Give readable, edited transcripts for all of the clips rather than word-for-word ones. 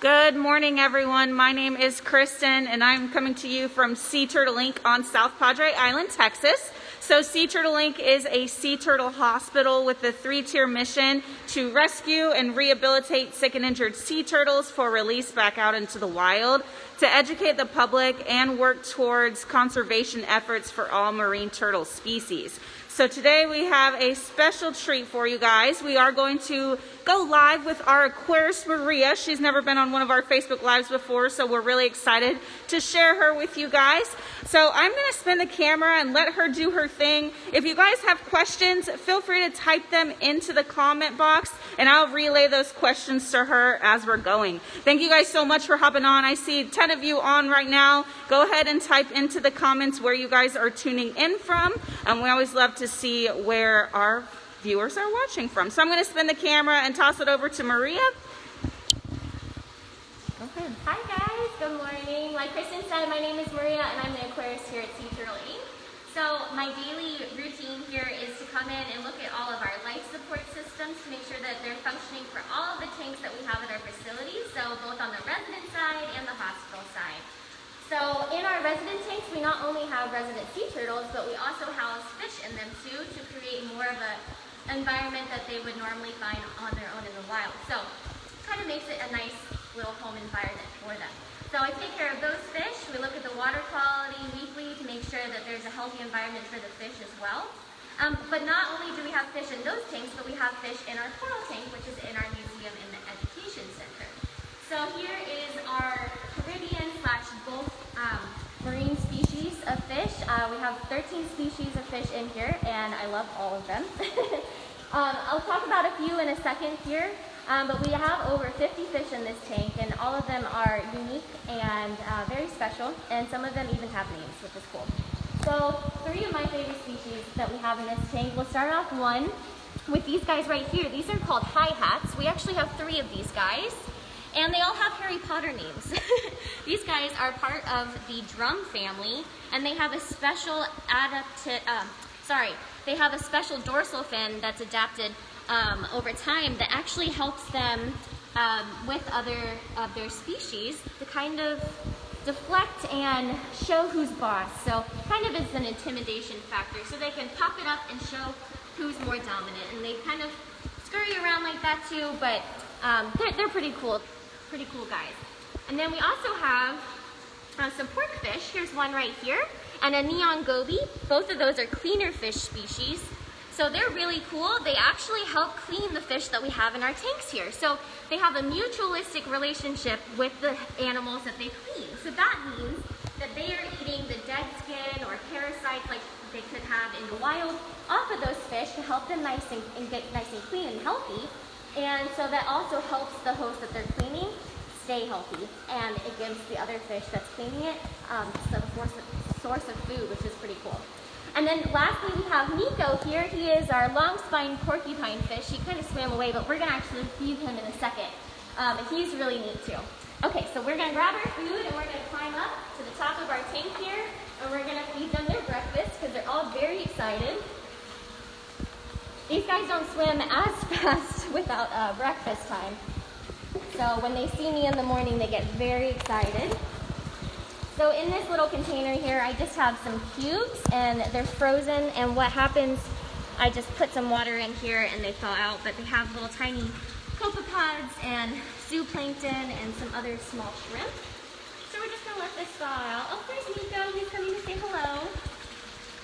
Good morning, everyone. My name is Kristen, and I'm coming to you from Sea Turtle Inc. on South Padre Island, Texas. So Sea Turtle Inc. is a sea turtle hospital with a 3-tier mission to rescue and rehabilitate sick and injured sea turtles for release back out into the wild, to educate the public, and work towards conservation efforts for all marine turtle species. So today we have a special treat for you guys. We are going to go live with our Aquarist Maria. She's never been on one of our Facebook Lives before, so we're really excited to share her with you guys. So I'm going to spin the camera and let her do her thing. If you guys have questions, feel free to type them into the comment box, and I'll relay those questions to her as we're going. Thank you guys so much for hopping on. I see 10 of you on right now. Go ahead and type into the comments where you guys are tuning in from. We always love to see where our viewers are watching from. So I'm going to spin the camera and toss it over to Maria. Go ahead. Hi guys, good morning. Like Kristen said, my name is Maria and I'm the aquarist here at Sea Turtle Inc. So my daily routine here is to come in and look at all of our life support systems to make sure that they're functioning for all of the tanks that we have at our facility, so both on the resident side and the hospital side. So in our resident tanks, we not only have resident sea turtles, but we also house fish in them too, to create more of an environment that they would normally find on their own in the wild. So it kind of makes it a nice little home environment for them. So I take care of those fish. We look at the water quality weekly to make sure that there's a healthy environment for the fish as well. But not only do we have fish in those tanks, but we have fish in our coral tank, which is in our museum in the education center. So here is our Caribbean / Gulf marine species of fish. We have 13 species of fish in here, and I love all of them. I'll talk about a few in a second here, but we have over 50 fish in this tank, and all of them are unique and very special, and some of them even have names, which is cool. So 3 of my favorite species that we have in this tank, we'll start off one with these guys right here. These are called hi-hats. We actually have 3 of these guys. And they all have Harry Potter names. These guys are part of the drum family, and they have a special they have a special dorsal fin that's adapted over time that actually helps them with other of their species to kind of deflect and show who's boss. So kind of is an intimidation factor. So they can pop it up and show who's more dominant. And they kind of scurry around like that too, but they're pretty cool. Pretty cool guys. And then we also have some porkfish. Here's one right here, and a neon goby. Both of those are cleaner fish species. So they're really cool. They actually help clean the fish that we have in our tanks here. So they have a mutualistic relationship with the animals that they clean. So that means that they are eating the dead skin or parasites like they could have in the wild off of those fish to help them get nice and clean and healthy. And so that also helps the host that they're cleaning stay healthy, and it gives the other fish that's cleaning it some source of food, which is pretty cool. And then lastly, we have Nico here. He is our long-spined porcupine fish. He kind of swam away, but we're going to actually feed him in a second. He's really neat too. Okay, so we're going to grab our food, and we're going to climb up to the top of our tank here, and we're going to feed them their breakfast because they're all very excited. These guys don't swim as fast without breakfast time. So when they see me in the morning, they get very excited. So in this little container here, I just have some cubes, and they're frozen. And what happens, I just put some water in here and they thaw out, but they have little tiny copepods and zooplankton and some other small shrimp. So we're just gonna let this thaw out. Oh, there's Nico, he's coming to say hello.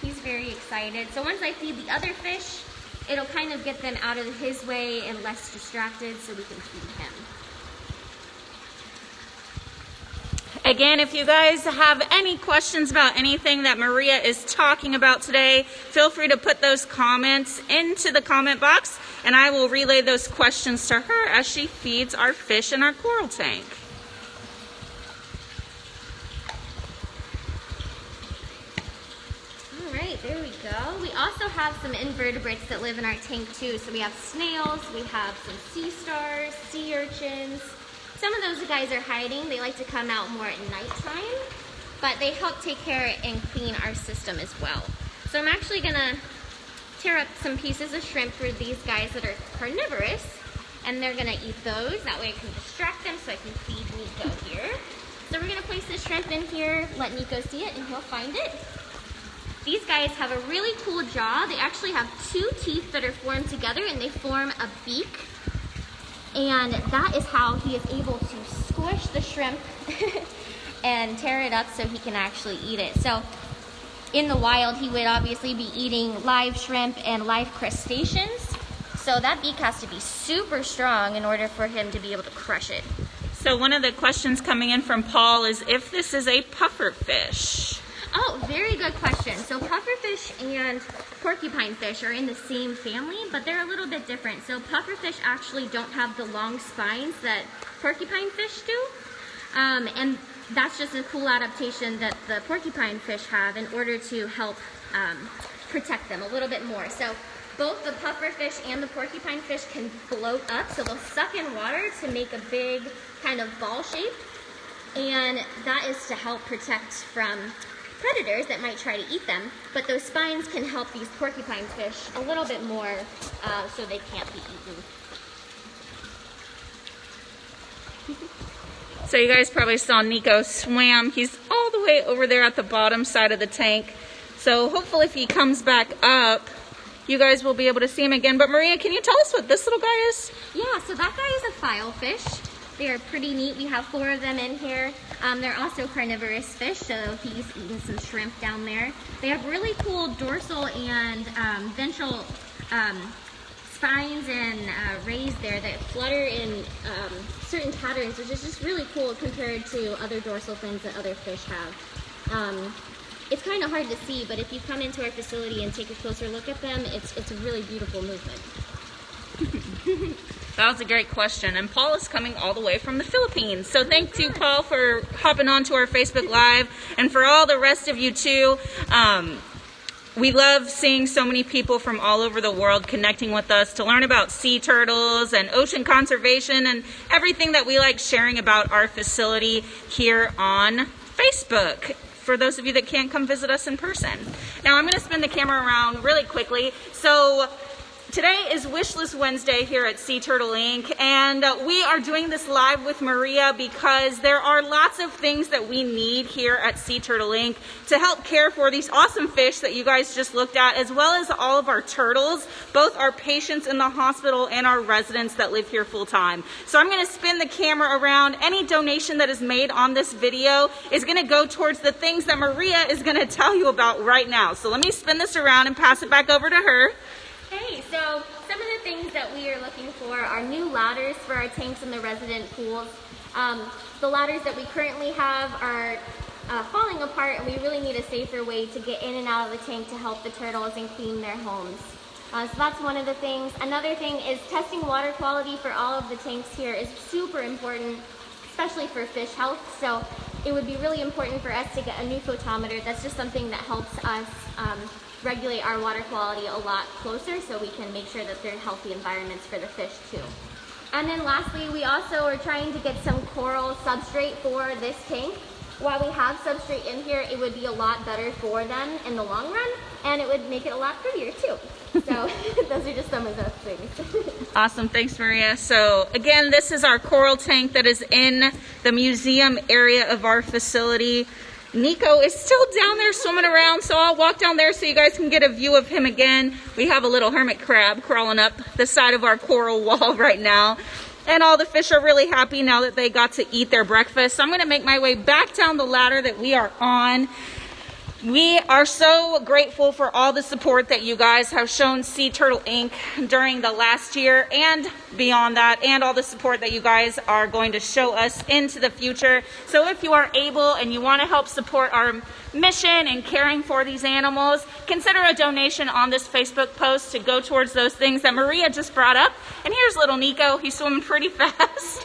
He's very excited. So once I feed the other fish, it'll kind of get them out of his way and less distracted so we can feed him. Again, if you guys have any questions about anything that Maria is talking about today, feel free to put those comments into the comment box, and I will relay those questions to her as she feeds our fish in our coral tank. All right, there we go. We also have some invertebrates that live in our tank too. So we have snails, we have some sea stars, sea urchins. Some of those guys are hiding. They like to come out more at nighttime, but they help take care and clean our system as well. So I'm actually gonna tear up some pieces of shrimp for these guys that are carnivorous, and they're gonna eat those. That way it can distract them so so I can feed Nico here. So we're gonna place the shrimp in here, let Nico see it, and he'll find it. These guys have a really cool jaw. They actually have two teeth that are formed together and they form a beak. And that is how he is able to squish the shrimp and tear it up so he can actually eat it. So in the wild, he would obviously be eating live shrimp and live crustaceans. So that beak has to be super strong in order for him to be able to crush it. So one of the questions coming in from Paul is if this is a puffer fish. Oh, very good question. So pufferfish and porcupine fish are in the same family, but they're a little bit different. So pufferfish actually don't have the long spines that porcupine fish do. And that's just a cool adaptation that the porcupine fish have in order to help protect them a little bit more. So both the pufferfish and the porcupine fish can float up, so they'll suck in water to make a big kind of ball shape. And that is to help protect from predators that might try to eat them, but those spines can help these porcupine fish a little bit more so they can't be eaten. So you guys probably saw Nico swam. He's all the way over there at the bottom side of the tank. So hopefully if he comes back up, you guys will be able to see him again. But Maria, can you tell us what this little guy is? Yeah, so that guy is a filefish. They are pretty neat. We have 4 of them in here. They're also carnivorous fish, so he's eating some shrimp down there. They have really cool dorsal and ventral spines and rays there that flutter in certain patterns, which is just really cool compared to other dorsal fins that other fish have. It's kind of hard to see, but if you come into our facility and take a closer look at them, it's a really beautiful movement. That was a great question. And Paul is coming all the way from the Philippines. So thank you, Paul, for hopping onto our Facebook Live. And for all the rest of you, too. We love seeing so many people from all over the world connecting with us to learn about sea turtles and ocean conservation and everything that we like sharing about our facility here on Facebook, for those of you that can't come visit us in person. Now I'm going to spin the camera around really quickly. So today is Wishlist Wednesday here at Sea Turtle Inc. And we are doing this live with Maria because there are lots of things that we need here at Sea Turtle Inc. to help care for these awesome fish that you guys just looked at, as well as all of our turtles, both our patients in the hospital and our residents that live here full time. So I'm going to spin the camera around. Any donation that is made on this video is going to go towards the things that Maria is going to tell you about right now. So let me spin this around and pass it back over to her. Hey, so some of the things that we are looking for are new ladders for our tanks in the resident pools. The ladders that we currently have are falling apart, and we really need a safer way to get in and out of the tank to help the turtles and clean their homes. So that's one of the things. Another thing is testing water quality for all of the tanks here is super important, especially for fish health. So it would be really important for us to get a new photometer. That's just something that helps us regulate our water quality a lot closer so we can make sure that they're in healthy environments for the fish too. And then lastly, we also are trying to get some coral substrate for this tank. While we have substrate in here, it would be a lot better for them in the long run, and it would make it a lot prettier too. So those are just some of the things. Awesome, thanks Maria. So again, this is our coral tank that is in the museum area of our facility. Nico is still down there swimming around, so I'll walk down there so you guys can get a view of him again. We have a little hermit crab crawling up the side of our coral wall right now. And all the fish are really happy now that they got to eat their breakfast. So I'm going to make my way back down the ladder that we are on. We are so grateful for all the support that you guys have shown Sea Turtle Inc. during the last year and beyond that, and all the support that you guys are going to show us into the future. So if you are able and you want to help support our mission in caring for these animals, consider a donation on this Facebook post to go towards those things that Maria just brought up. And here's little Nico. He's swimming pretty fast.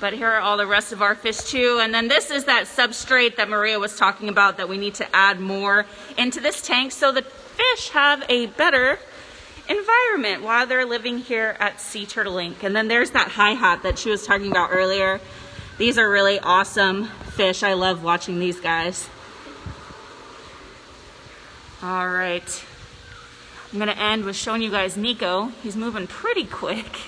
But here are all the rest of our fish too. And then this is that substrate that Maria was talking about that we need to add more into this tank so the fish have a better environment while they're living here at Sea Turtle Inc. And then there's that hi-hat that she was talking about earlier. These are really awesome fish. I love watching these guys. All right. I'm gonna end with showing you guys Nico. He's moving pretty quick.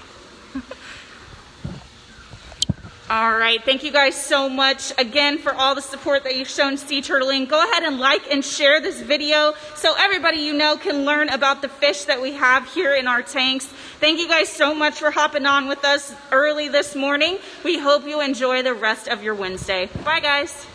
All right, thank you guys so much again for all the support that you've shown Sea Turtling. Go ahead and like and share this video so everybody you know can learn about the fish that we have here in our tanks. Thank you guys so much for hopping on with us early this morning. We hope you enjoy the rest of your Wednesday. Bye guys.